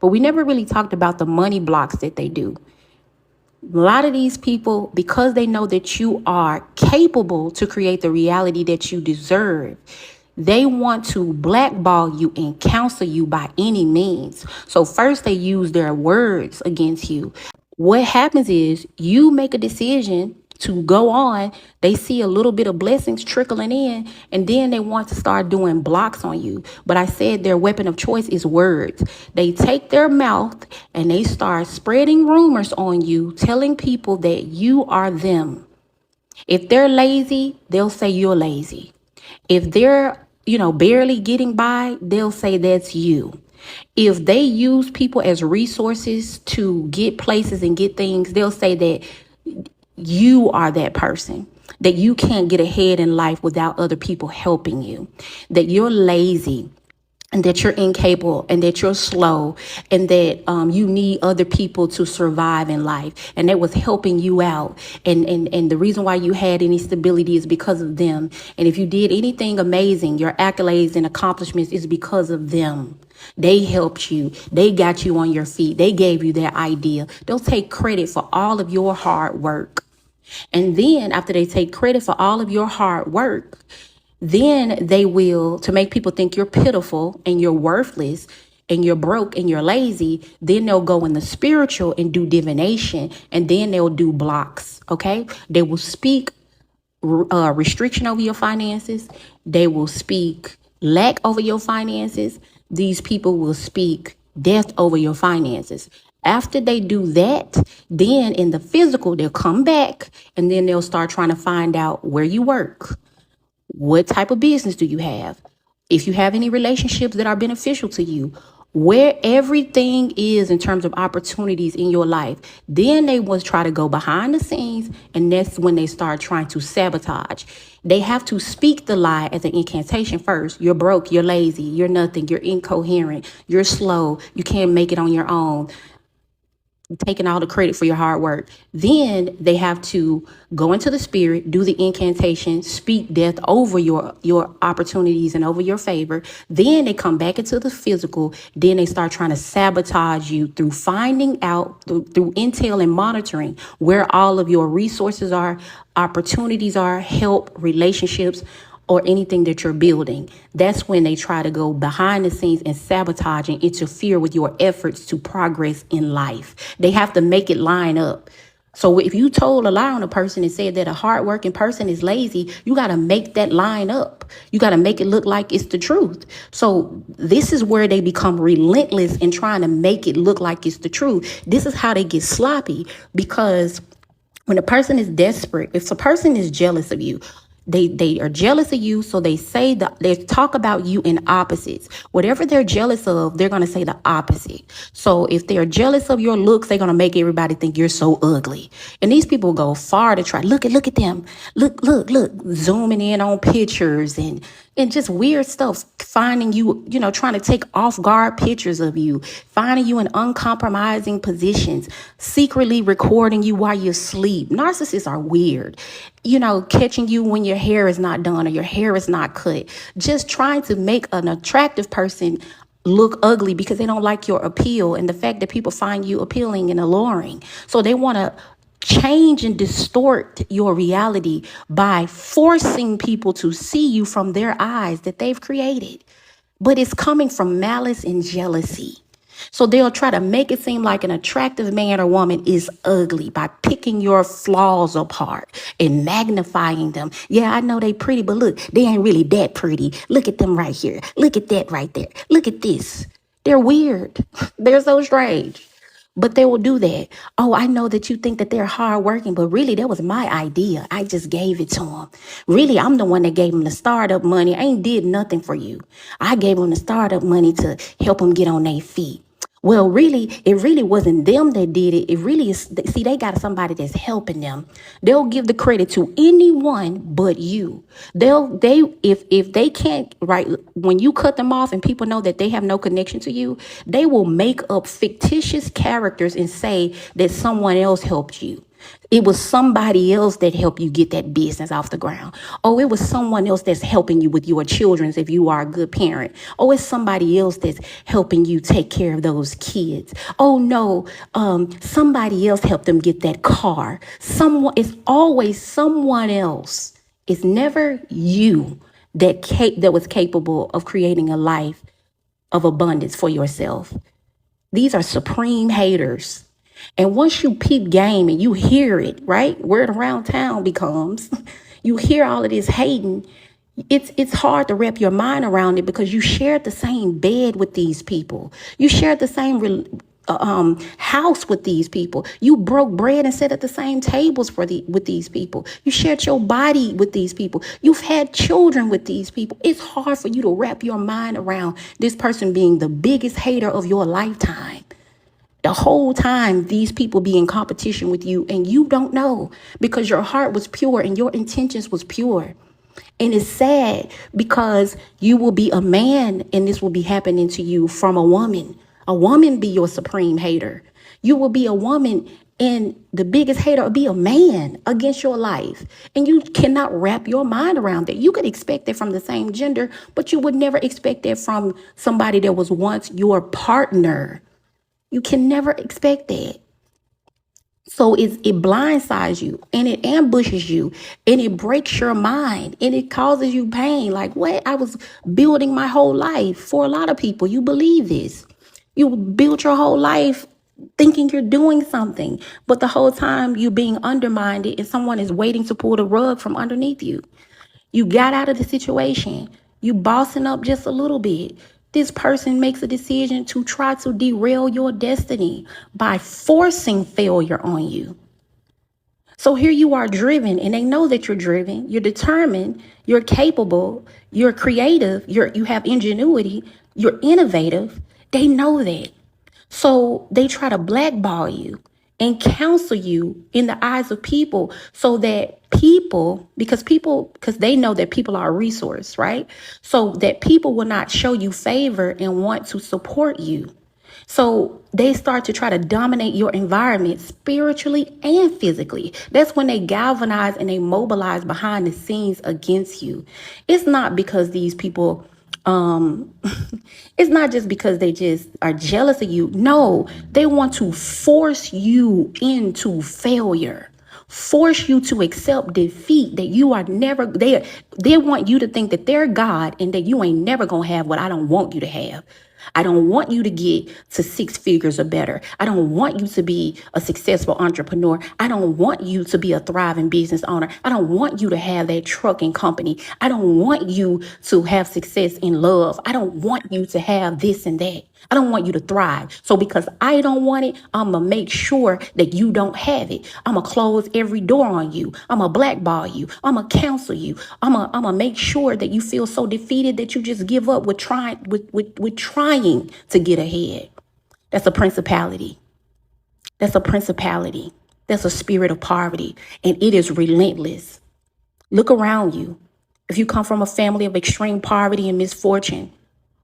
But we never really talked about the money blocks that they do. A lot of these people, because they know that you are capable to create the reality that you deserve, they want to blackball you and counsel you by any means. So first they use their words against you. What happens is you make a decision to go on, they see a little bit of blessings trickling in, and then they want to start doing blocks on you. But I said their weapon of choice is words. They take their mouth and they start spreading rumors on you, telling people that you are them. If they're lazy, they'll say you're lazy. If they're, barely getting by, they'll say that's you. If they use people as resources to get places and get things, they'll say that you are that person, that you can't get ahead in life without other people helping you, that you're lazy, and that you're incapable, and that you're slow, and that you need other people to survive in life, and that was helping you out, and the reason why you had any stability is because of them, and if you did anything amazing, your accolades and accomplishments is because of them. They helped you. They got you on your feet. They gave you that idea. They'll take credit for all of your hard work. And then after they take credit for all of your hard work, then they will, to make people think you're pitiful and you're worthless and you're broke and you're lazy, then they'll go in the spiritual and do divination, and then they'll do blocks, okay? They will speak restriction over your finances. They will speak lack over your finances. These people will speak death over your finances. After they do that, then in the physical, they'll come back and then they'll start trying to find out where you work. What type of business do you have? If you have any relationships that are beneficial to you, where everything is in terms of opportunities in your life, then they will try to go behind the scenes, and that's when they start trying to sabotage. They have to speak the lie as an incantation first. You're broke, you're lazy, you're nothing, you're incoherent, you're slow, you can't make it on your own, taking all the credit for your hard work. Then they have to go into the spirit, do the incantation, speak death over your opportunities and over your favor. Then they come back into the physical. Then they start trying to sabotage you through finding out through intel and monitoring where all of your resources are, opportunities are, help, relationships, or anything that you're building. That's when they try to go behind the scenes and sabotage and interfere with your efforts to progress in life. They have to make it line up. So if you told a lie on a person and said that a hardworking person is lazy, you got to make that line up. You got to make it look like it's the truth. So this is where they become relentless in trying to make it look like it's the truth. This is how they get sloppy, because when a person is desperate, if a person is jealous of you, they are jealous of you, so they talk about you in opposites. Whatever they're jealous of, they're going to say the opposite. So if they're jealous of your looks, they're going to make everybody think you're so ugly. And these people go far to try. Look at them. Look, zooming in on pictures and just weird stuff, finding you, trying to take off guard pictures of you, finding you in uncompromising positions, secretly recording you while you sleep. Narcissists are weird. Catching you when your hair is not done or your hair is not cut, just trying to make an attractive person look ugly because they don't like your appeal and the fact that people find you appealing and alluring. So they want to change and distort your reality by forcing people to see you from their eyes that they've created. But it's coming from malice and jealousy. So they'll try to make it seem like an attractive man or woman is ugly by picking your flaws apart and magnifying them. Yeah, I know they pretty, but look, they ain't really that pretty. Look at them right here. Look at that right there. Look at this. They're weird. They're so strange. But they will do that. Oh, I know that you think that they're hardworking, but really that was my idea. I just gave it to them. Really, I'm the one that gave them the startup money. I ain't did nothing for you. I gave them the startup money to help them get on their feet. Well, really, it really wasn't them that did it. It really is. See, they got somebody that's helping them. They'll give the credit to anyone but you. If they can't, right, when you cut them off and people know that they have no connection to you, they will make up fictitious characters and say that someone else helped you. It was somebody else that helped you get that business off the ground. Oh, it was someone else that's helping you with your children if you are a good parent. Oh, it's somebody else that's helping you take care of those kids. Oh no, somebody else helped them get that car. Someone, it's always someone else. It's never you that was capable of creating a life of abundance for yourself. These are supreme haters. And once you peep game and you hear it, right? Word around town becomes, you hear all of this hating. It's hard to wrap your mind around it because you shared the same bed with these people. You shared the same house with these people. You broke bread and sat at the same tables with these people. You shared your body with these people. You've had children with these people. It's hard for you to wrap your mind around this person being the biggest hater of your lifetime. The whole time these people be in competition with you and you don't know because your heart was pure and your intentions was pure. And it's sad because you will be a man and this will be happening to you from a woman. A woman be your supreme hater. You will be a woman and the biggest hater will be a man against your life. And you cannot wrap your mind around that. You could expect that from the same gender, but you would never expect that from somebody that was once your partner. You can never expect that. So it blindsides you and it ambushes you and it breaks your mind and it causes you pain. Like, what? I was building my whole life. For a lot of people, you believe this. You built your whole life thinking you're doing something, but the whole time you're being undermined and someone is waiting to pull the rug from underneath you. You got out of the situation. You bossing up just a little bit. This person makes a decision to try to derail your destiny by forcing failure on you. So here you are driven, and they know that you're driven. You're determined. You're capable. You're creative. You have ingenuity. You're innovative. They know that. So they try to blackball you and counsel you in the eyes of people so that because they know that people are a resource, right? So that people will not show you favor and want to support you. So they start to try to dominate your environment spiritually and physically. That's when they galvanize and they mobilize behind the scenes against you. It's not because these people it's not just because they just are jealous of you. No, they want to force you into failure. Force you to accept defeat, that you are never they want you to think that they're God and that you ain't never gonna have what I don't want you to have. I don't want you to get to 6 figures or better. I don't want you to be a successful entrepreneur. I don't want you to be a thriving business owner. I don't want you to have that trucking company. I don't want you to have success in love. I don't want you to have this and that. I don't want you to thrive. So because I don't want it, I'm going to make sure that you don't have it. I'm going to close every door on you. I'm going to blackball you. I'm going to counsel you. I'm going to make sure that you feel so defeated that you just give up with trying to get ahead. That's a principality. That's a principality. That's a spirit of poverty. And it is relentless. Look around you. If you come from a family of extreme poverty and misfortune,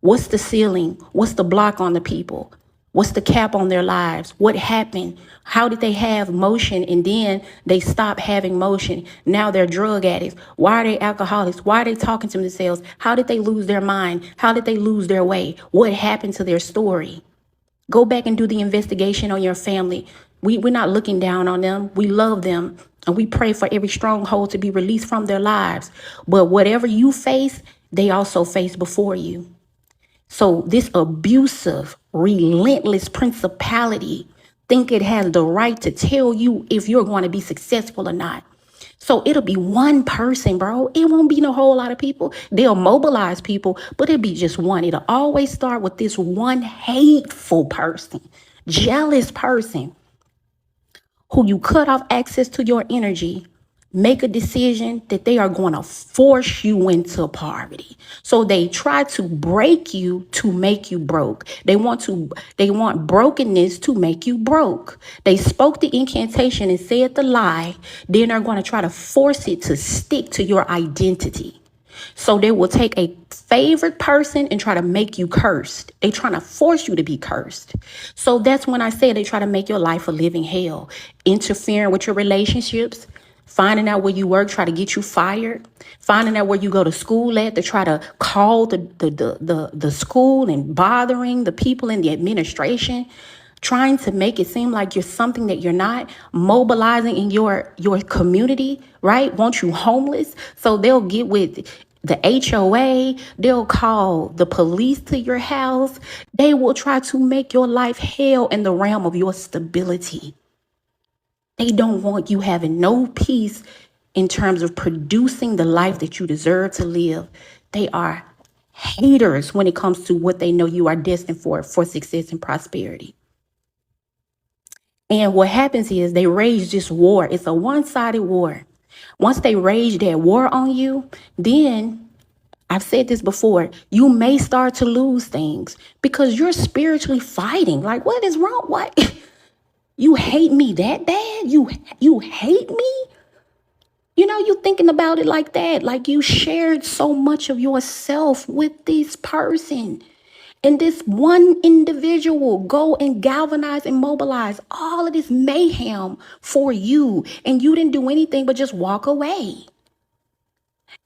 what's the ceiling? What's the block on the people? What's the cap on their lives? What happened? How did they have motion and then they stopped having motion? Now they're drug addicts. Why are they alcoholics? Why are they talking to themselves? How did they lose their mind? How did they lose their way? What happened to their story? Go back and do the investigation on your family. We're not looking down on them. We love them. And we pray for every stronghold to be released from their lives. But whatever you face, they also face before you. So this abusive, relentless principality think it has the right to tell you if you're going to be successful or not. So it'll be one person, bro. It won't be no whole lot of people. They'll mobilize people, but it'll be just one. It'll always start with this one hateful person, jealous person who you cut off access to your energy, make a decision that they are going to force you into poverty. So they try to break you to make you broke. They want brokenness to make you broke. They spoke the incantation and said the lie. Then they're going to try to force it to stick to your identity. So they will take a favorite person and try to make you cursed. They trying to force you to be cursed. So that's when I say they try to make your life a living hell, interfering with your relationships, finding out where you work, try to get you fired, finding out where you go to school at, to try to call the school and bothering the people in the administration, trying to make it seem like you're something that you're not, mobilizing in your community, right? Want you homeless. So they'll get with the HOA, they'll call the police to your house. They will try to make your life hell in the realm of your stability. They don't want you having no peace in terms of producing the life that you deserve to live. They are haters when it comes to what they know you are destined for success and prosperity. And what happens is they rage this war. It's a one-sided war. Once they rage that war on you, then I've said this before, you may start to lose things because you're spiritually fighting. Like, what is wrong? What? You hate me that bad? You hate me? You know, you thinking about it like that, like you shared so much of yourself with this person. And this one individual go and galvanize and mobilize all of this mayhem for you. And you didn't do anything but just walk away.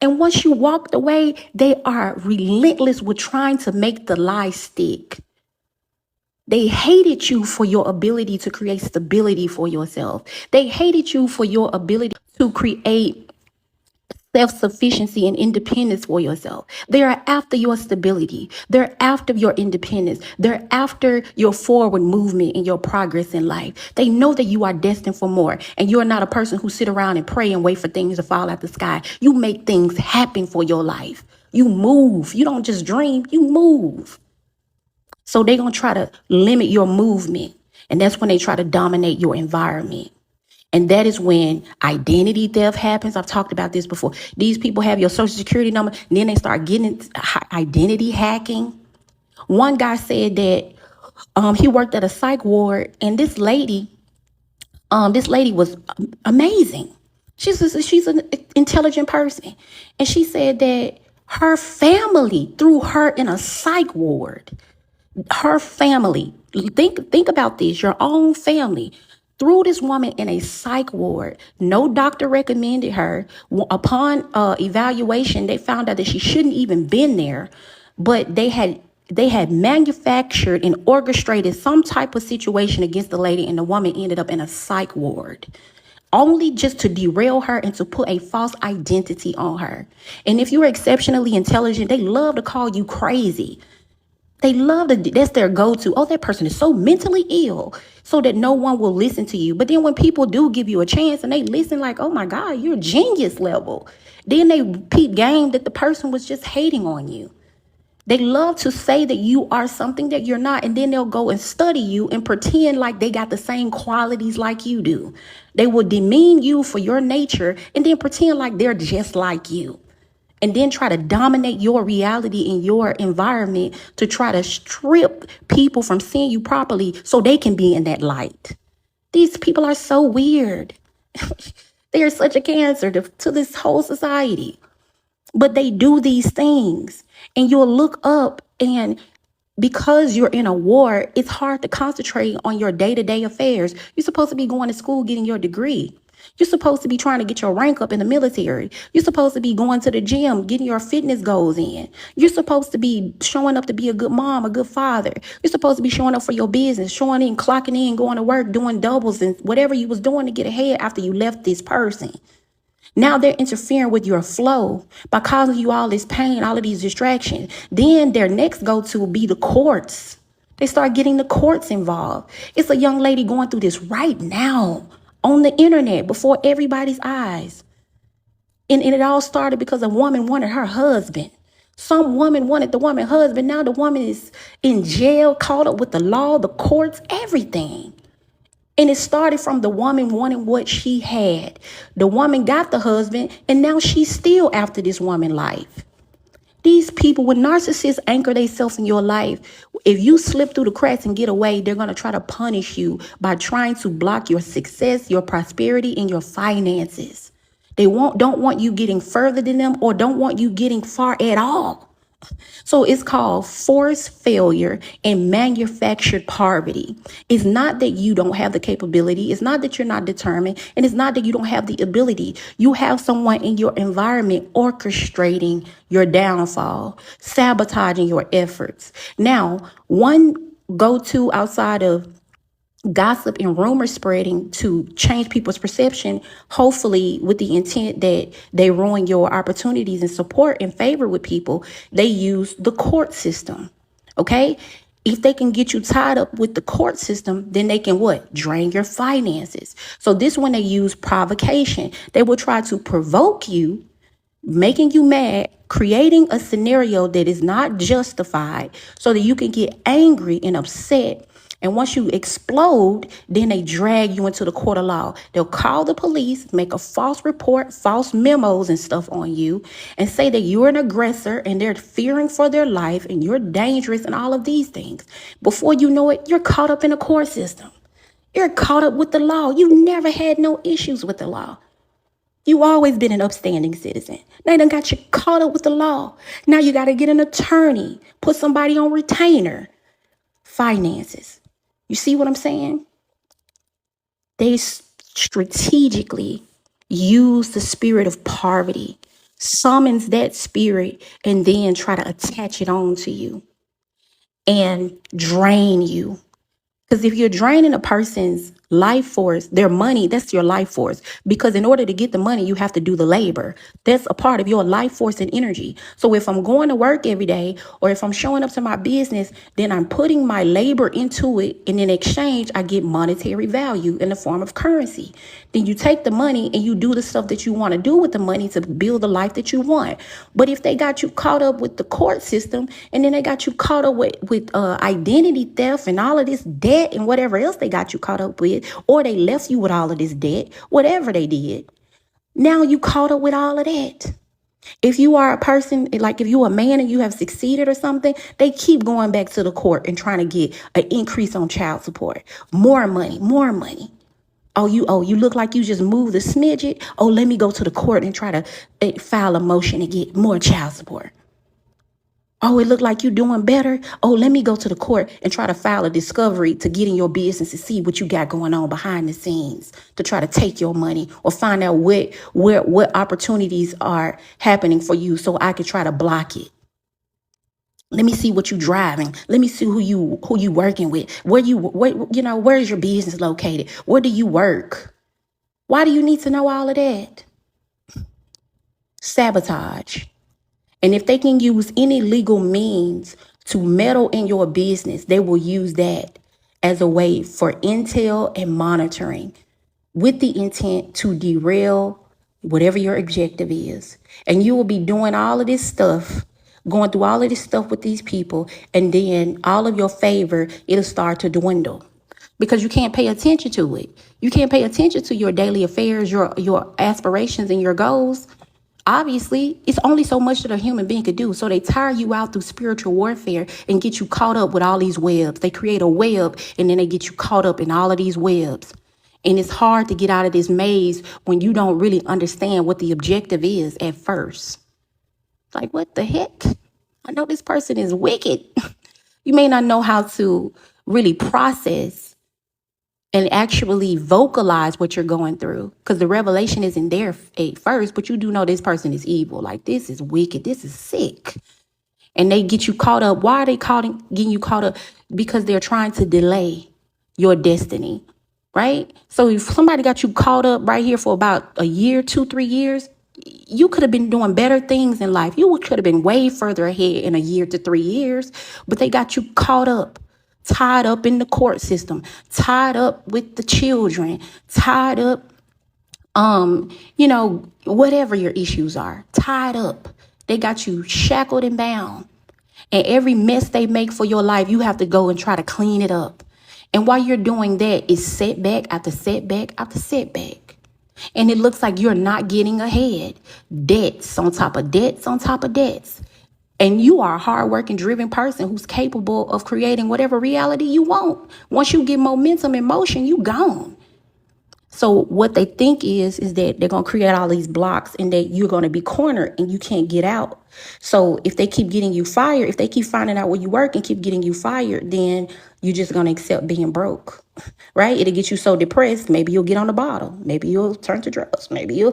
And once you walked away, they are relentless with trying to make the lie stick. They hated you for your ability to create stability for yourself. They hated you for your ability to create self-sufficiency and independence for yourself. They are after your stability. They're after your independence. They're after your forward movement and your progress in life. They know that you are destined for more, and you're not a person who sit around and pray and wait for things to fall out the sky. You make things happen for your life. You move. You don't just dream, you move. So they're going to try to limit your movement, and that's when they try to dominate your environment. And that is when identity theft happens. I've talked about this before. These people have your social security number, and then they start getting identity hacking. One guy said that he worked at a psych ward, and this lady was amazing. She's an intelligent person, and she said that her family threw her in a psych ward. Her family, think about this, your own family threw this woman in a psych ward. No doctor recommended her. Upon evaluation, they found out that she shouldn't even been there, but they had manufactured and orchestrated some type of situation against the lady, and the woman ended up in a psych ward, only just to derail her and to put a false identity on her. And if you're exceptionally intelligent, they love to call you crazy. They love that's their go-to. Oh, that person is so mentally ill, so that no one will listen to you. But then when people do give you a chance and they listen like, oh my God, you're genius level, then they peep game that the person was just hating on you. They love to say that you are something that you're not, and then they'll go and study you and pretend like they got the same qualities like you do. They will demean you for your nature and then pretend like they're just like you, and then try to dominate your reality in your environment to try to strip people from seeing you properly so they can be in that light. These people are so weird. They are such a cancer to this whole society. But they do these things, and you'll look up, and because you're in a war, it's hard to concentrate on your day-to-day affairs. You're supposed to be going to school, getting your degree. You're supposed to be trying to get your rank up in the military. You're supposed to be going to the gym, getting your fitness goals in. You're supposed to be showing up to be a good mom, a good father. You're supposed to be showing up for your business, showing in, clocking in, going to work, doing doubles and whatever you was doing to get ahead after you left this person. Now they're interfering with your flow by causing you all this pain, all of these distractions. Then their next go-to will be the courts. They start getting the courts involved. It's a young lady going through this right now on the internet before everybody's eyes. And it all started because a woman wanted her husband. Some woman wanted the woman husband. Now the woman is in jail, caught up with the law, the courts, everything. And it started from the woman wanting what she had. The woman got the husband, and now she's still after this woman's life. These people, when narcissists anchor themselves in your life, if you slip through the cracks and get away, they're going to try to punish you by trying to block your success, your prosperity, and your finances. They don't want you getting further than them or don't want you getting far at all. So it's called forced failure and manufactured poverty. It's not that you don't have the capability. It's not that you're not determined. And it's not that you don't have the ability. You have someone in your environment orchestrating your downfall, sabotaging your efforts. Now, one go-to outside of gossip and rumor spreading to change people's perception, hopefully with the intent that they ruin your opportunities and support and favor with people, they use the court system. Okay? If they can get you tied up with the court system, then they can what? Drain your finances. So this one they use provocation. They will try to provoke you, making you mad, creating a scenario that is not justified so that you can get angry and upset. And once you explode, then they drag you into the court of law. They'll call the police, make a false report, false memos and stuff on you, and say that you're an aggressor and they're fearing for their life and you're dangerous and all of these things. Before you know it, you're caught up in the court system. You're caught up with the law. You never had no issues with the law. You always been an upstanding citizen. They done got you caught up with the law. Now you got to get an attorney, put somebody on retainer. Finances. You see what I'm saying? They strategically use the spirit of poverty, summons that spirit, and then try to attach it on to you and drain you. Because if you're draining a person's life force, their money, that's your life force. Because in order to get the money, you have to do the labor. That's a part of your life force and energy. So if I'm going to work every day or if I'm showing up to my business, then I'm putting my labor into it. And in exchange, I get monetary value in the form of currency. Then you take the money and you do the stuff that you want to do with the money to build the life that you want. But if they got you caught up with the court system and then they got you caught up with identity theft and all of this debt and whatever else they got you caught up with, or they left you with all of this debt, whatever they did, now you caught up with all of that. If you are a person, like if you're a man and you have succeeded or something, they keep going back to the court and trying to get an increase on child support. More money, more money. Oh, you look like you just moved a smidget. Oh, let me go to the court and try to file a motion and get more child support. Oh, it looked like you're doing better. Oh, let me go to the court and try to file a discovery to get in your business to see what you got going on behind the scenes to try to take your money or find out what opportunities are happening for you so I could try to block it. Let me see what you driving. Let me see who you working with. Where is your business located? Where do you work? Why do you need to know all of that? Sabotage. And if they can use any legal means to meddle in your business, they will use that as a way for intel and monitoring with the intent to derail whatever your objective is. And you will be doing all of this stuff, going through all of this stuff with these people, and then all of your favor, it'll start to dwindle because you can't pay attention to it. You can't pay attention to your daily affairs, your aspirations and your goals. Obviously, it's only so much that a human being could do. So they tire you out through spiritual warfare and get you caught up with all these webs. They create a web and then they get you caught up in all of these webs. And it's hard to get out of this maze when you don't really understand what the objective is at first. Like, what the heck? I know this person is wicked. You may not know how to really process and actually vocalize what you're going through because the revelation isn't there at first, but you do know this person is evil. Like, this is wicked. This is sick. And they get you caught up. Why are they getting you caught up? Because they're trying to delay your destiny, right? So if somebody got you caught up right here for about a year, 2-3 years, you could have been doing better things in life. You could have been way further ahead in a year to 3 years, but they got you caught up. Tied up in the court system, tied up with the children, tied up, whatever your issues are, tied up. They got you shackled and bound. And every mess they make for your life, you have to go and try to clean it up. And while you're doing that, it's setback after setback after setback. And it looks like you're not getting ahead. Debts on top of debts on top of debts. And you are a hardworking, driven person who's capable of creating whatever reality you want. Once you get momentum in motion, you gone. So what they think is that they're going to create all these blocks and that you're going to be cornered and you can't get out. So if they keep getting you fired, if they keep finding out where you work and keep getting you fired, then you're just going to accept being broke, right? It'll get you so depressed. Maybe you'll get on the bottle. Maybe you'll turn to drugs. Maybe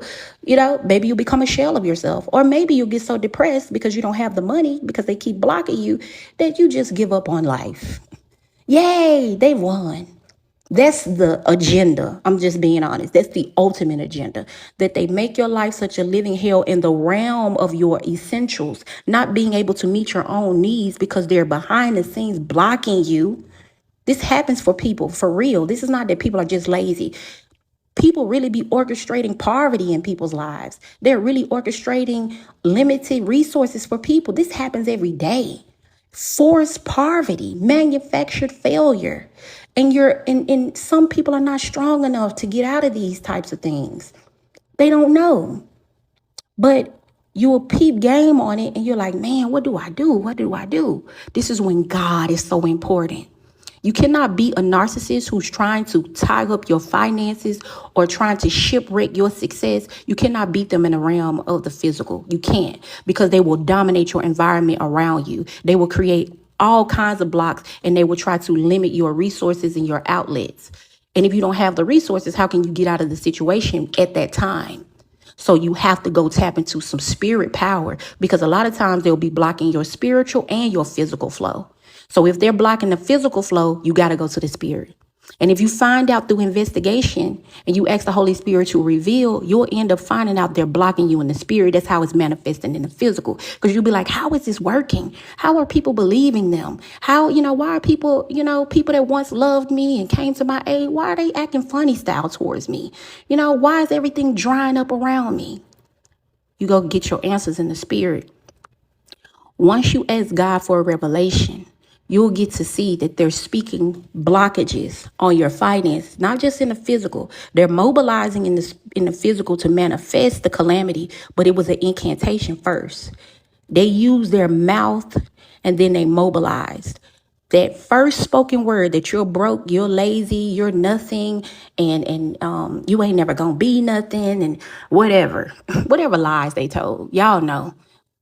maybe you'll become a shell of yourself. Or maybe you'll get so depressed because you don't have the money because they keep blocking you that you just give up on life. Yay, they won. That's the agenda. I'm just being honest. That's the ultimate agenda, that they make your life such a living hell in the realm of your essentials, not being able to meet your own needs because they're behind the scenes blocking you. This happens for people, for real. This is not that people are just lazy. People really be orchestrating poverty in people's lives. They're really orchestrating limited resources for people. This happens every day. Forced poverty, manufactured failure. And some people are not strong enough to get out of these types of things. They don't know. But you will peep game on it and you're like, man, what do I do? What do I do? This is when God is so important. You cannot be a narcissist who's trying to tie up your finances or trying to shipwreck your success. You cannot beat them in the realm of the physical. You can't, because they will dominate your environment around you. They will create all kinds of blocks and they will try to limit your resources and your outlets. And if you don't have the resources, how can you get out of the situation at that time? So you have to go tap into some spirit power, because a lot of times they'll be blocking your spiritual and your physical flow. So if they're blocking the physical flow, you got to go to the spirit. And if you find out through investigation and you ask the Holy Spirit to reveal, you'll end up finding out they're blocking you in the spirit. That's how it's manifesting in the physical. Because you'll be like, how is this working? How are people believing them? How, why are people, people that once loved me and came to my aid, why are they acting funny style towards me? Why is everything drying up around me? You go get your answers in the spirit. Once you ask God for a revelation, you'll get to see that they're speaking blockages on your finance, not just in the physical. They're mobilizing in the physical to manifest the calamity, but it was an incantation first. They used their mouth and then they mobilized. That first spoken word that you're broke, you're lazy, you're nothing, and you ain't never gonna be nothing, and whatever lies they told. Y'all know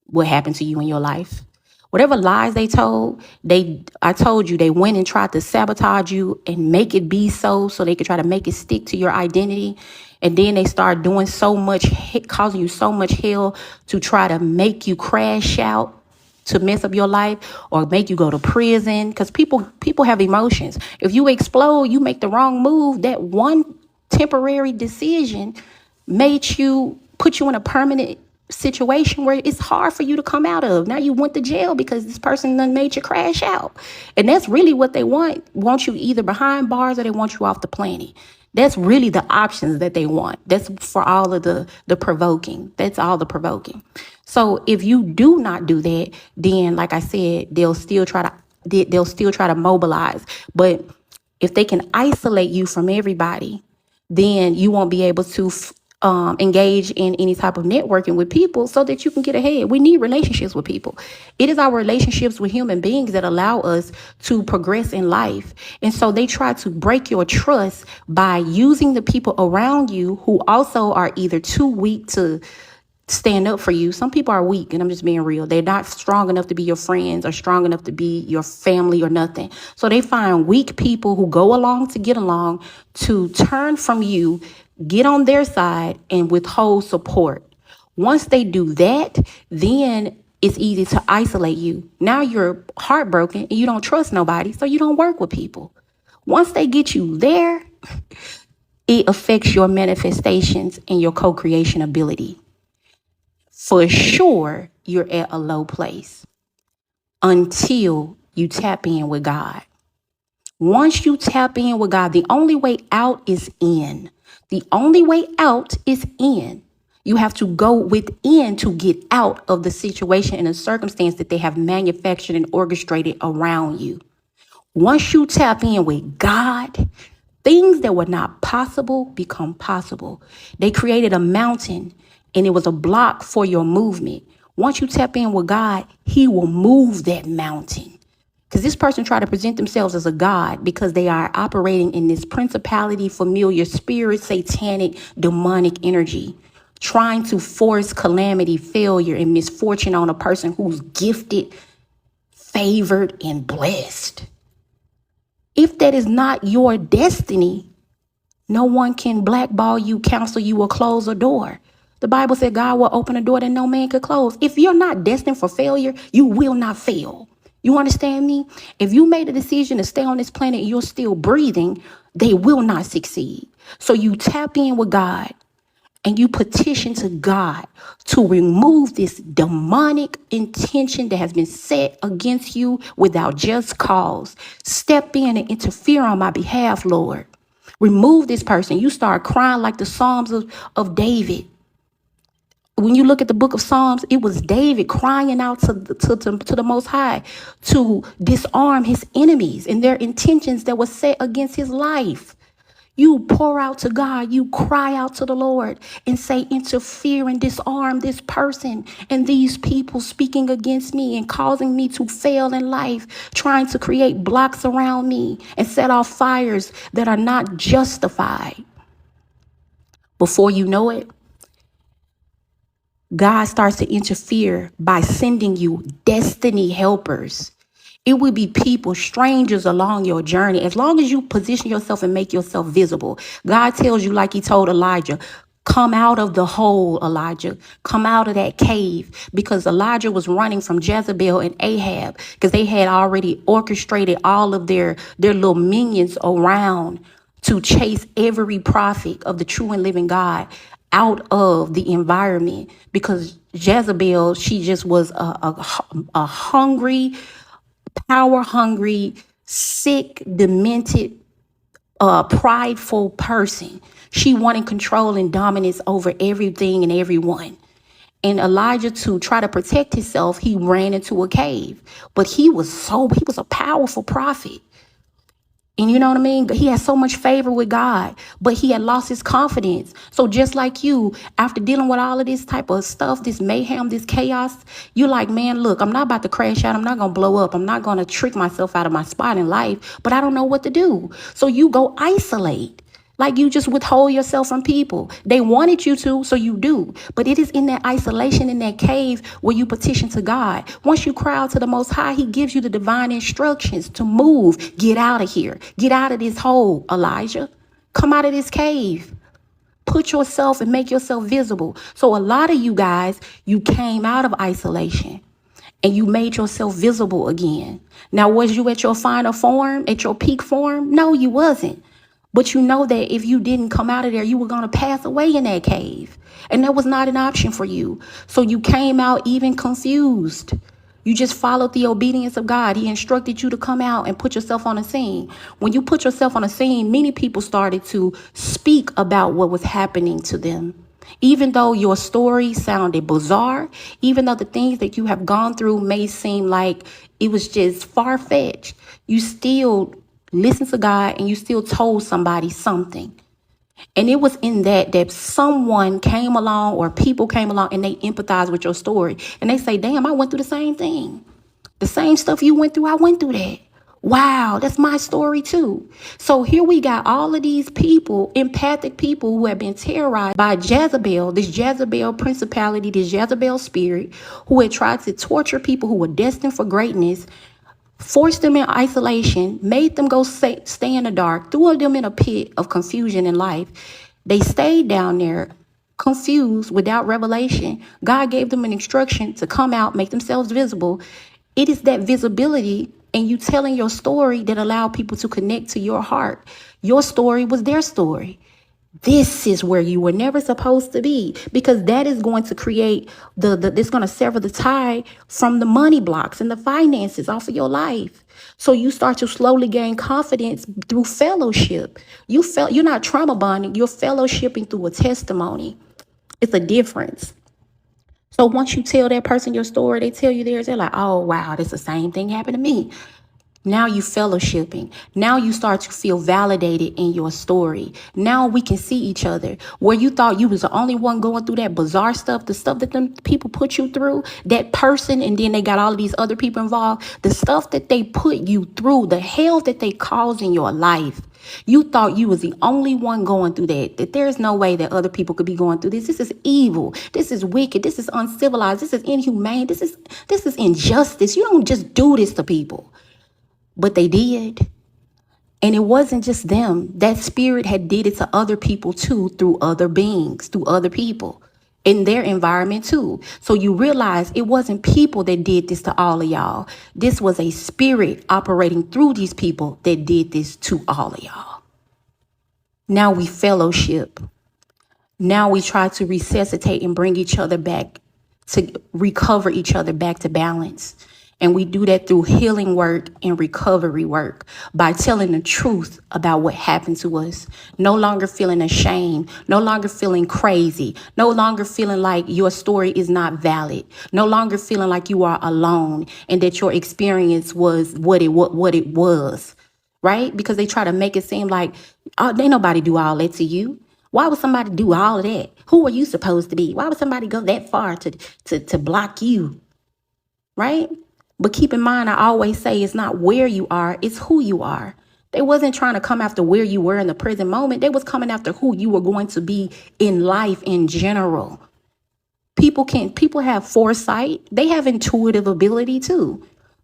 what happened to you in your life. Whatever lies they told, I told you, they went and tried to sabotage you and make it be so they could try to make it stick to your identity. And then they start doing so much, causing you so much hell to try to make you crash out, to mess up your life or make you go to prison. Because people have emotions. If you explode, you make the wrong move, that one temporary decision put you in a permanent situation where it's hard for you to come out of. Now you went to jail because this person done made you crash out. And that's really what they want you either behind bars or they want you off the planet. That's really the options that they want. That's for all of the provoking. That's all the provoking. So if you do not do that, then like I said, they'll still try to mobilize. But if they can isolate you from everybody, then you won't be able to engage in any type of networking with people so that you can get ahead. We need relationships with people. It is our relationships with human beings that allow us to progress in life. And so they try to break your trust by using the people around you who also are either too weak to stand up for you. Some people are weak, and I'm just being real. They're not strong enough to be your friends or strong enough to be your family or nothing. So they find weak people who go along to get along to turn from you, get on their side, and withhold support. Once they do that, then it's easy to isolate you. Now you're heartbroken and you don't trust nobody, so you don't work with people. Once they get you there, it affects your manifestations and your co-creation ability. For sure, you're at a low place until you tap in with God. Once you tap in with God, the only way out is in. The only way out is in. You have to go within to get out of the situation and the circumstance that they have manufactured and orchestrated around you. Once you tap in with God, things that were not possible become possible. They created a mountain and it was a block for your movement. Once you tap in with God, He will move that mountain. Because this person tried to present themselves as a god because they are operating in this principality, familiar spirit, satanic, demonic energy, trying to force calamity, failure, and misfortune on a person who's gifted, favored, and blessed. If that is not your destiny, no one can blackball you, counsel you, or close a door. The Bible said God will open a door that no man could close. If you're not destined for failure, you will not fail. You understand me? If you made a decision to stay on this planet and you're still breathing, they will not succeed. So you tap in with God and you petition to God to remove this demonic intention that has been set against you without just cause. Step in and interfere on my behalf, Lord. Remove this person. You start crying like the Psalms of David. When you look at the book of Psalms, it was David crying out to the Most High to disarm his enemies and their intentions that were set against his life. You pour out to God, you cry out to the Lord and say, interfere and disarm this person and these people speaking against me and causing me to fail in life, trying to create blocks around me and set off fires that are not justified. Before you know it, God starts to interfere by sending you destiny helpers. It will be people, strangers along your journey. As long as you position yourself and make yourself visible, God tells you, like he told Elijah, come out of the hole, Elijah. Come out of that cave. Because Elijah was running from Jezebel and Ahab because they had already orchestrated all of their little minions around to chase every prophet of the true and living God out of the environment. Because Jezebel, she just was a hungry, power hungry, sick, demented, prideful person. She wanted control and dominance over everything and everyone. And Elijah, to try to protect himself, he ran into a cave. But he was a powerful prophet. And you know what I mean? He had so much favor with God, but he had lost his confidence. So just like you, after dealing with all of this type of stuff, this mayhem, this chaos, you're like, man, look, I'm not about to crash out. I'm not going to blow up. I'm not going to trick myself out of my spot in life, but I don't know what to do. So you go isolate. Like you just withhold yourself from people. They wanted you to, so you do. But it is in that isolation, in that cave, where you petition to God. Once you cry out to the Most High, he gives you the divine instructions to move. Get out of here. Get out of this hole, Elijah. Come out of this cave. Put yourself and make yourself visible. So a lot of you guys, you came out of isolation and you made yourself visible again. Now, was you at your final form, at your peak form? No, you wasn't. But you know that if you didn't come out of there, you were going to pass away in that cave. And that was not an option for you. So you came out even confused. You just followed the obedience of God. He instructed you to come out and put yourself on a scene. When you put yourself on a scene, many people started to speak about what was happening to them. Even though your story sounded bizarre, even though the things that you have gone through may seem like it was just far-fetched, you still listen to God and you still told somebody something. And it was in that someone came along or people came along and they empathized with your story. And they say, damn, I went through the same thing. The same stuff you went through, I went through that. Wow, that's my story too. So here we got all of these people, empathic people who have been terrorized by Jezebel, this Jezebel principality, this Jezebel spirit, who had tried to torture people who were destined for greatness, forced them in isolation, made them go stay in the dark, threw them in a pit of confusion in life. They stayed down there confused without revelation. God gave them an instruction to come out, make themselves visible. It is that visibility and you telling your story that allowed people to connect to your heart. Your story was their story. This is where you were never supposed to be, because that is going to create it's going to sever the tie from the money blocks and the finances off of your life. So you start to slowly gain confidence through fellowship. You're not trauma bonding. You're fellowshipping through a testimony. It's a difference. So once you tell that person your story, they tell you theirs. They're like, oh, wow, that's the same thing happened to me. Now you fellowshipping. Now you start to feel validated in your story. Now we can see each other. Where you thought you was the only one going through that bizarre stuff, the stuff that them people put you through, that person, and then they got all of these other people involved, the stuff that they put you through, the hell that they cause in your life. You thought you was the only one going through that there's no way that other people could be going through this. This is evil. This is wicked. This is uncivilized. This is inhumane. This is injustice. You don't just do this to people. But they did. And it wasn't just them. That spirit had did it to other people too, through other beings, through other people in their environment too. So you realize it wasn't people that did this to all of y'all. This was a spirit operating through these people that did this to all of y'all. Now we fellowship. Now we try to resuscitate and bring each other back, to recover each other back to balance. And we do that through healing work and recovery work by telling the truth about what happened to us. No longer feeling ashamed, no longer feeling crazy, no longer feeling like your story is not valid, no longer feeling like you are alone and that your experience was what it was, right? Because they try to make it seem like, oh, ain't nobody do all that to you. Why would somebody do all of that? Who are you supposed to be? Why would somebody go that far to block you, right? But keep in mind, I always say it's not where you are, it's who you are. They wasn't trying to come after where you were in the present moment. They was coming after who you were going to be in life in general. People have foresight. They have intuitive ability too.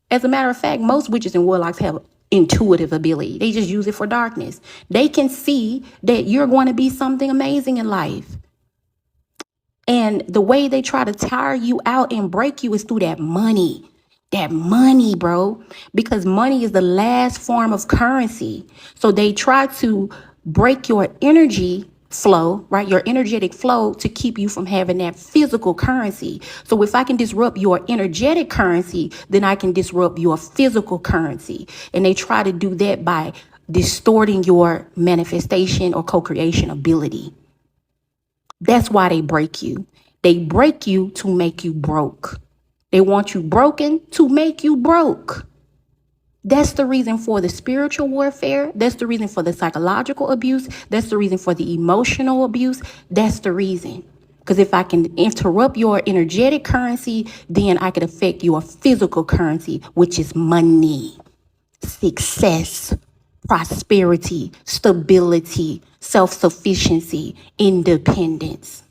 As a matter of fact, most witches and warlocks have intuitive ability. They just use it for darkness. They can see that you're going to be something amazing in life. And the way they try to tire you out and break you is through that money. That money, bro, because money is the last form of currency. So they try to break your energy flow, right? Your energetic flow to keep you from having that physical currency. So if I can disrupt your energetic currency, then I can disrupt your physical currency. And they try to do that by distorting your manifestation or co-creation ability. That's why they break you. They break you to make you broke. They want you broken to make you broke. That's the reason for the spiritual warfare. That's the reason for the psychological abuse. That's the reason for the emotional abuse. That's the reason. Because if I can interrupt your energetic currency, then I can affect your physical currency, which is money, success, prosperity, stability, self-sufficiency, independence.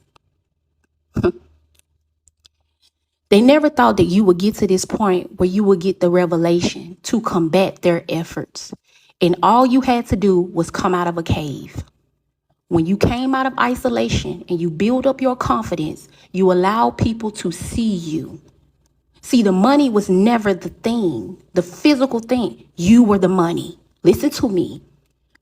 They never thought that you would get to this point where you would get the revelation to combat their efforts. And all you had to do was come out of a cave. When you came out of isolation and you build up your confidence, you allow people to see you. See, the money was never the thing, the physical thing. You were the money. Listen to me.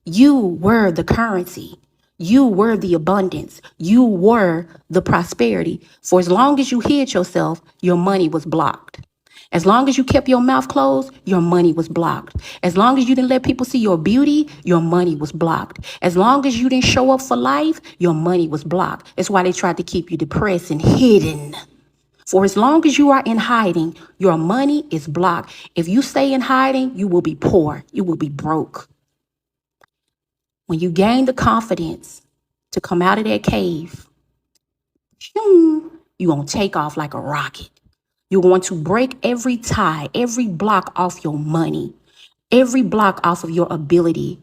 You were the currency. You were the abundance. You were the prosperity. For as long as you hid yourself, your money was blocked. As long as you kept your mouth closed, your money was blocked. As long as you didn't let people see your beauty, your money was blocked. As long as you didn't show up for life, your money was blocked. That's why they tried to keep you depressed and hidden. For as long as you are in hiding, your money is blocked. If you stay in hiding, you will be poor. You will be broke. When you gain the confidence to come out of that cave, you're going to take off like a rocket. You're going to break every tie, every block off your money, every block off of your ability.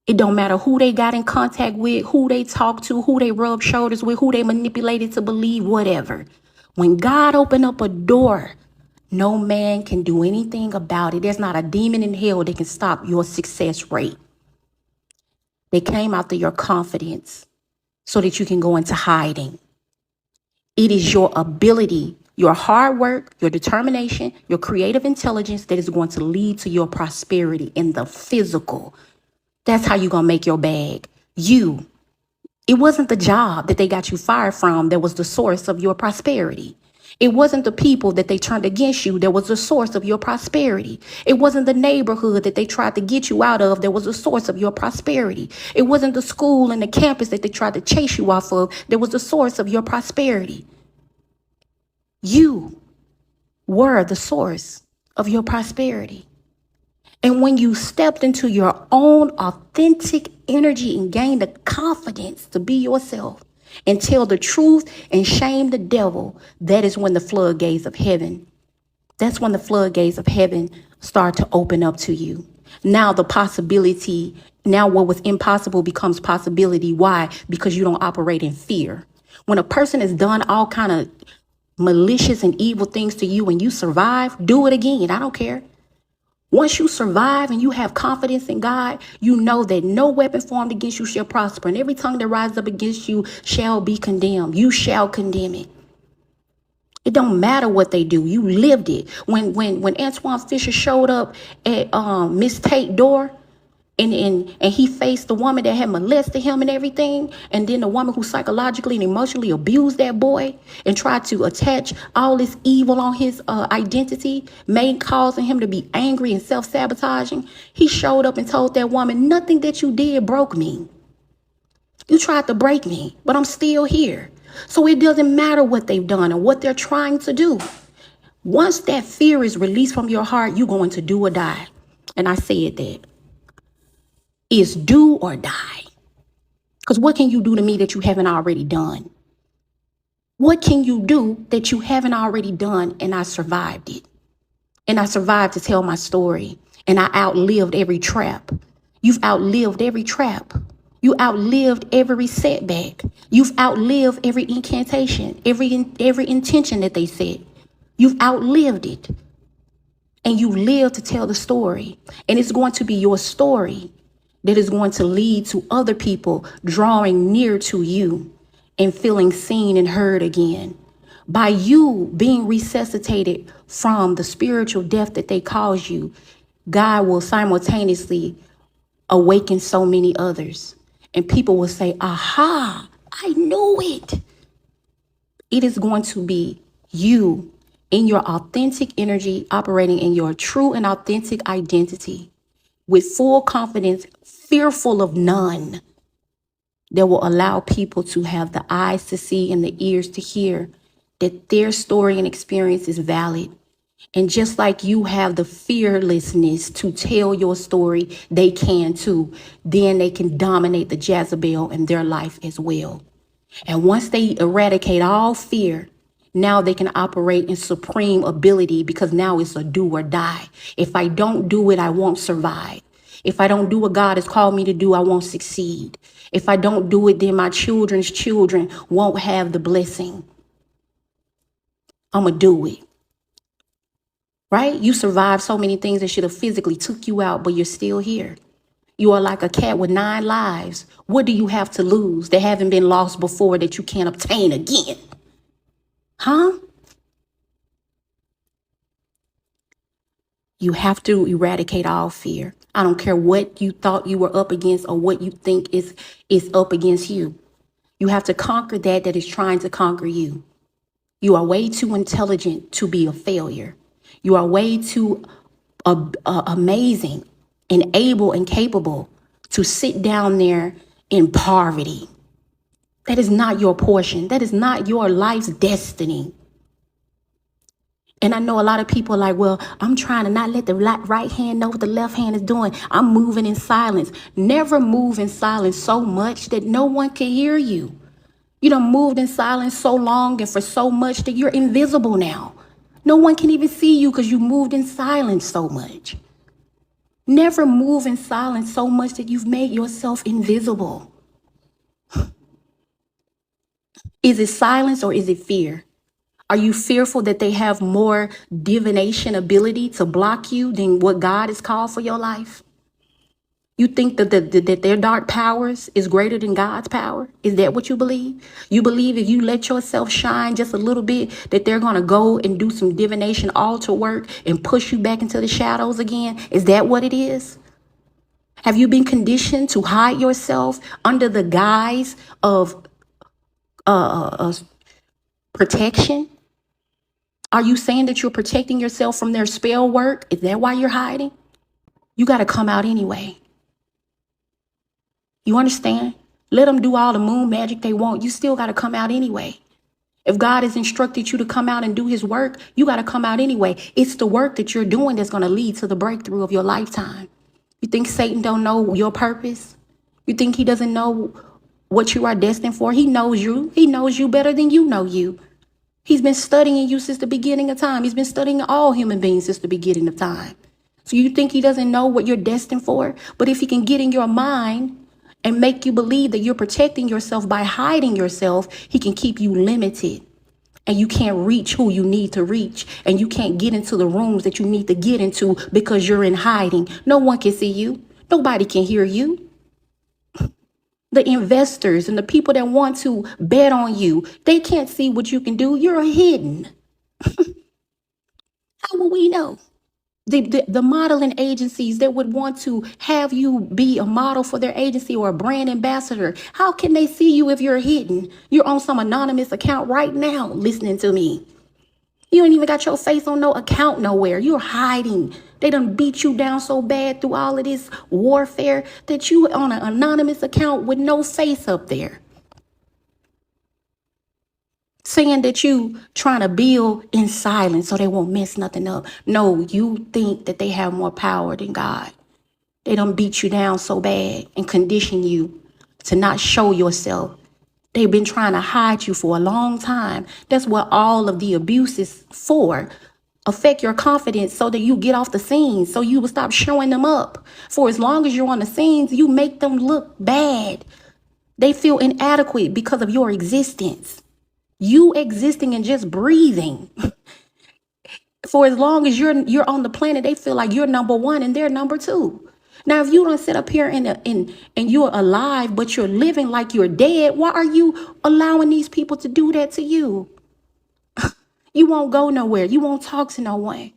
It don't matter who they got in contact with, who they talk to, who they rub shoulders with, who they manipulated to believe, whatever. When God opened up a door, no man can do anything about it. There's not a demon in hell that can stop your success rate. They came after your confidence so that you can go into hiding. It is your ability, your hard work, your determination, your creative intelligence that is going to lead to your prosperity in the physical. That's how you're going to make your bag. You. It wasn't the job that they got you fired from that was the source of your prosperity. It wasn't the people that they turned against you that was the source of your prosperity. It wasn't the neighborhood that they tried to get you out of that was the source of your prosperity. It wasn't the school and the campus that they tried to chase you off of that was the source of your prosperity. You were the source of your prosperity. And when you stepped into your own authentic energy and gained the confidence to be yourself and tell the truth and shame the devil, that is when the floodgates of heaven, that's when the floodgates of heaven start to open up to you. Now the possibility, now what was impossible becomes possibility. Why? Because you don't operate in fear. When a person has done all kind of malicious and evil things to you and you survive, do it again. I don't care. Once you survive and you have confidence in God, you know that no weapon formed against you shall prosper. And every tongue that rises up against you shall be condemned. You shall condemn it. It don't matter what they do. You lived it. When Antoine Fisher showed up at Miss Tate's door and he faced the woman that had molested him and everything, and then the woman who psychologically and emotionally abused that boy and tried to attach all this evil on his identity, causing him to be angry and self-sabotaging, he showed up and told that woman, nothing that you did broke me. You tried to break me, but I'm still here. So it doesn't matter what they've done or what they're trying to do. Once that fear is released from your heart, you're going to do or die. And I said that. It's do or die. Because what can you do to me that you haven't already done? What can you do that you haven't already done? And I survived it. And I survived to tell my story. And I outlived every trap. You've outlived every trap. You outlived every setback. You've outlived every incantation, every intention that they said. You've outlived it. And you live to tell the story. And it's going to be your story that is going to lead to other people drawing near to you and feeling seen and heard again. By you being resuscitated from the spiritual death that they caused you, God will simultaneously awaken so many others. And people will say, aha, I knew it. It is going to be you in your authentic energy, operating in your true and authentic identity with full confidence, fearful of none, that will allow people to have the eyes to see and the ears to hear that their story and experience is valid. And just like you have the fearlessness to tell your story, they can too. Then they can dominate the Jezebel in their life as well. And once they eradicate all fear, now they can operate in supreme ability, because now it's a do or die. If I don't do it, I won't survive. If I don't do what God has called me to do, I won't succeed. If I don't do it, then my children's children won't have the blessing. I'm going to do it. Right? You survived so many things that should have physically took you out, but you're still here. You are like a cat with 9 lives. What do you have to lose that haven't been lost before that you can't obtain again? Huh? You have to eradicate all fear. I don't care what you thought you were up against or what you think is up against you. You have to conquer that is trying to conquer you. You are way too intelligent to be a failure. You are way too amazing and able and capable to sit down there in poverty. That is not your portion. That is not your life's destiny. And I know a lot of people are like, well, I'm trying to not let the right hand know what the left hand is doing. I'm moving in silence. Never move in silence so much that no one can hear you. You done moved in silence so long and for so much that you're invisible now. No one can even see you because you moved in silence so much. Never move in silence so much that you've made yourself invisible. Is it silence or is it fear? Are you fearful that they have more divination ability to block you than what God has called for your life? You think that their dark powers is greater than God's power? Is that what you believe? You believe if you let yourself shine just a little bit, that they're going to go and do some divination altar work and push you back into the shadows again? Is that what it is? Have you been conditioned to hide yourself under the guise of protection? Are you saying that you're protecting yourself from their spell work? Is that why you're hiding? You got to come out anyway. You understand? Let them do all the moon magic they want. You still got to come out anyway. If God has instructed you to come out and do his work, you got to come out anyway. It's the work that you're doing that's going to lead to the breakthrough of your lifetime. You think Satan don't know your purpose? You think he doesn't know what you are destined for? He knows you. He knows you better than you know you. He's been studying you since the beginning of time. He's been studying all human beings since the beginning of time. So you think he doesn't know what you're destined for? But if he can get in your mind and make you believe that you're protecting yourself by hiding yourself, he can keep you limited. And you can't reach who you need to reach. And you can't get into the rooms that you need to get into because you're in hiding. No one can see you. Nobody can hear you. The investors and the people that want to bet on you, they can't see what you can do. You're hidden. How will we know? The modeling agencies that would want to have you be a model for their agency or a brand ambassador, how can they see you if you're hidden? You're on some anonymous account right now listening to me. You ain't even got your face on no account nowhere. You're hiding. They done beat you down so bad through all of this warfare that you on an anonymous account with no face up there. Saying that you trying to build in silence so they won't mess nothing up. No, you think that they have more power than God. They done beat you down so bad and condition you to not show yourself. They've been trying to hide you for a long time. That's what all of the abuse is for. Affect your confidence so that you get off the scenes, so you will stop showing them up. For as long as you're on the scenes, you make them look bad. They feel inadequate because of your existence. You existing and just breathing. For as long as you're on the planet, they feel like you're number one and they're number two. Now, if you don't sit up here and you're alive, but you're living like you're dead, why are you allowing these people to do that to you? You won't go nowhere. You won't talk to no one.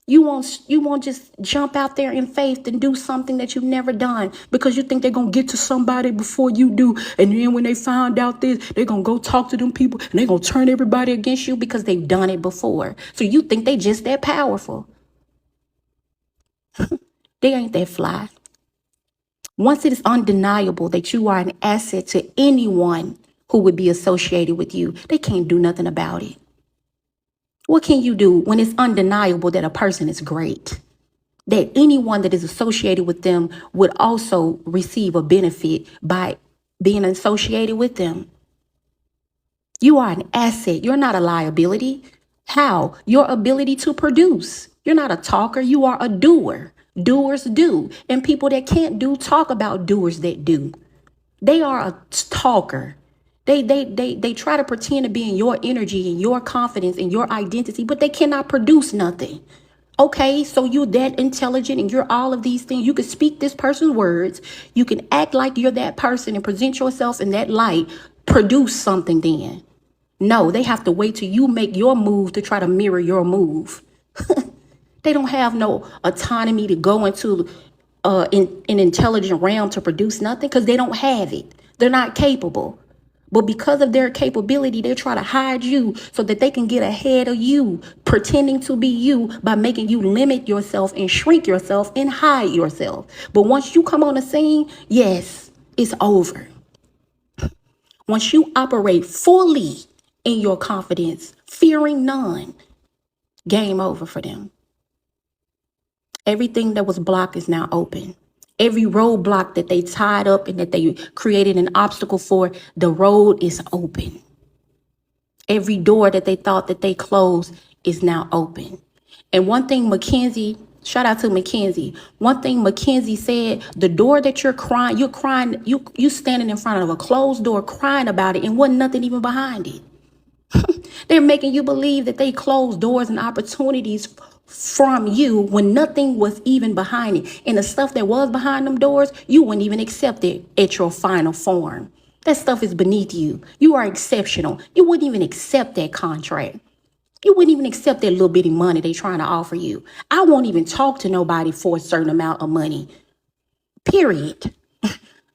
You won't just jump out there in faith and do something that you've never done because you think they're going to get to somebody before you do. And then when they find out this, they're going to go talk to them people and they're going to turn everybody against you because they've done it before. So you think they just that powerful. They ain't that fly. Once it is undeniable that you are an asset to anyone who would be associated with you, they can't do nothing about it. What can you do when it's undeniable that a person is great? That anyone that is associated with them would also receive a benefit by being associated with them. You are an asset. You're not a liability. How? Your ability to produce. You're not a talker. You are a doer. Doers do. And people that can't do talk about doers that do. They are a talker. They try to pretend to be in your energy and your confidence and your identity, but they cannot produce nothing. Okay, so you're that intelligent and you're all of these things. You can speak this person's words. You can act like you're that person and present yourself in that light. Produce something then. No, they have to wait till you make your move to try to mirror your move. They don't have no autonomy to go into in an intelligent realm to produce nothing because they don't have it. They're not capable. But because of their capability, they try to hide you so that they can get ahead of you, pretending to be you by making you limit yourself and shrink yourself and hide yourself. But once you come on the scene, yes, it's over. Once you operate fully in your confidence, fearing none, game over for them. Everything that was blocked is now open. Every roadblock that they tied up and that they created an obstacle for, the road is open. Every door that they thought that they closed is now open. And one thing Mackenzie, shout out to Mackenzie. One thing Mackenzie said, the door that you're crying, you standing in front of a closed door crying about it and wasn't nothing even behind it. They're making you believe that they closed doors and opportunities from you when nothing was even behind it. And the stuff that was behind them doors, you wouldn't even accept it at your final form. That stuff is beneath you. You are exceptional. You wouldn't even accept that contract. You wouldn't even accept that little bitty money they're trying to offer you. I won't even talk to nobody for a certain amount of money. Period.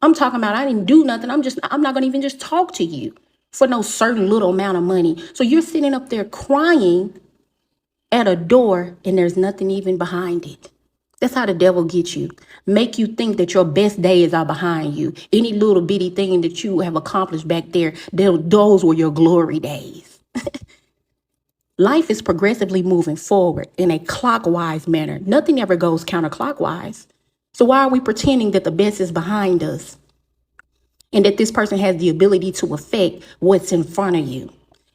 I'm talking about I didn't do nothing. I'm not going to even just talk to you for no certain little amount of money. So you're sitting up there crying at a door and there's nothing even behind it. That's how the devil gets you. Make you think that your best days are behind you. Any little bitty thing that you have accomplished back there, those were your glory days. Life is progressively moving forward in a clockwise manner. Nothing ever goes counterclockwise. So why are we pretending that the best is behind us and that this person has the ability to affect what's in front of you?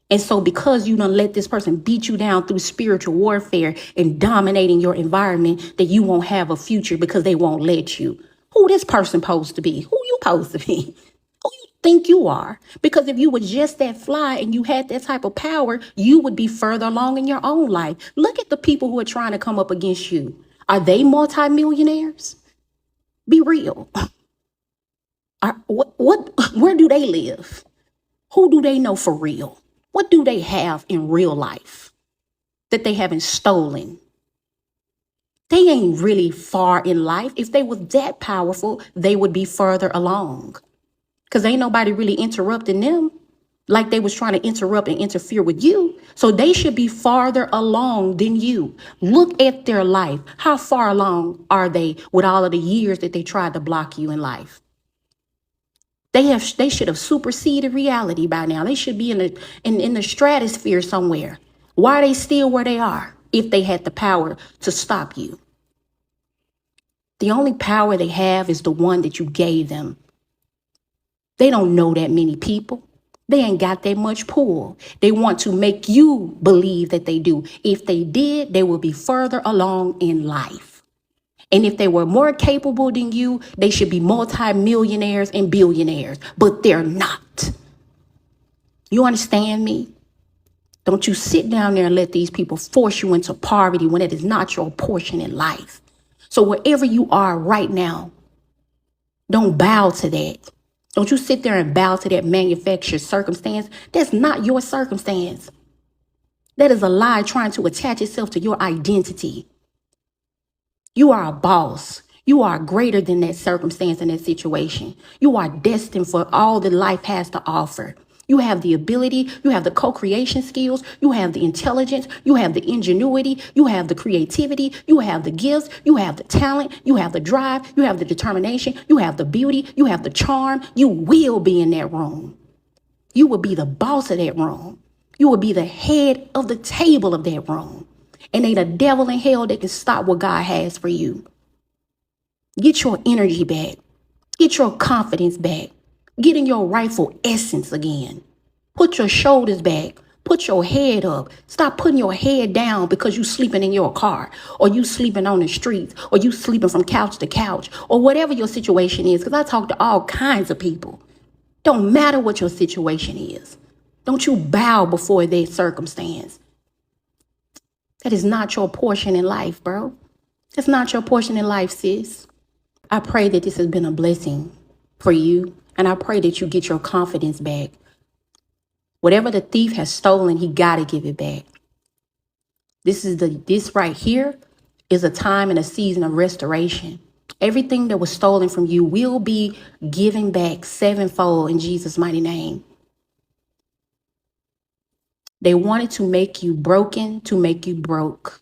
And so because you don't let this person beat you down through spiritual warfare and dominating your environment, that you won't have a future because they won't let you. Who this person supposed to be? Who you supposed to be? Who you think you are? Because if you were just that fly and you had that type of power, you would be further along in your own life. Look at the people who are trying to come up against you. Are they multimillionaires? Be real. Where do they live? Who do they know for real? What do they have in real life that they haven't stolen? They ain't really far in life. If they were that powerful, they would be further along. Because ain't nobody really interrupting them like they was trying to interrupt and interfere with you. So they should be farther along than you. Look at their life. How far along are they with all of the years that they tried to block you in life? They should have superseded reality by now. They should be in the stratosphere somewhere. Why are they still where they are if they had the power to stop you? The only power they have is the one that you gave them. They don't know that many people. They ain't got that much pull. They want to make you believe that they do. If they did, they would be further along in life. And if they were more capable than you, they should be multimillionaires and billionaires, but they're not. You understand me? Don't you sit down there and let these people force you into poverty when it is not your portion in life. So wherever you are right now, don't bow to that. Don't you sit there and bow to that manufactured circumstance. That's not your circumstance. That is a lie trying to attach itself to your identity. You are a boss. You are greater than that circumstance and that situation. You are destined for all that life has to offer. You have the ability, you have the co-creation skills, you have the intelligence, you have the ingenuity, you have the creativity, you have the gifts, you have the talent, you have the drive, you have the determination, you have the beauty, you have the charm. You will be in that room. You will be the boss of that room. You will be the head of the table of that room. And ain't a devil in hell that can stop what God has for you. Get your energy back. Get your confidence back. Get in your rightful essence again. Put your shoulders back. Put your head up. Stop putting your head down because you sleeping in your car, or you sleeping on the streets, or you sleeping from couch to couch, or whatever your situation is. Because I talk to all kinds of people. Don't matter what your situation is. Don't you bow before their circumstance. That is not your portion in life, bro. That's not your portion in life, sis. I pray that this has been a blessing for you. And I pray that you get your confidence back. Whatever the thief has stolen, he got to give it back. This right here is a time and a season of restoration. Everything that was stolen from you will be given back sevenfold in Jesus' mighty name. They wanted to make you broken to make you broke.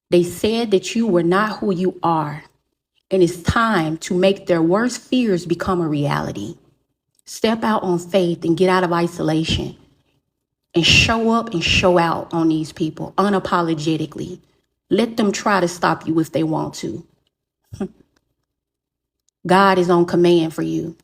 They said that you were not who you are. And it's time to make their worst fears become a reality. Step out on faith and get out of isolation. And show up and show out on these people unapologetically. Let them try to stop you if they want to. God is on command for you.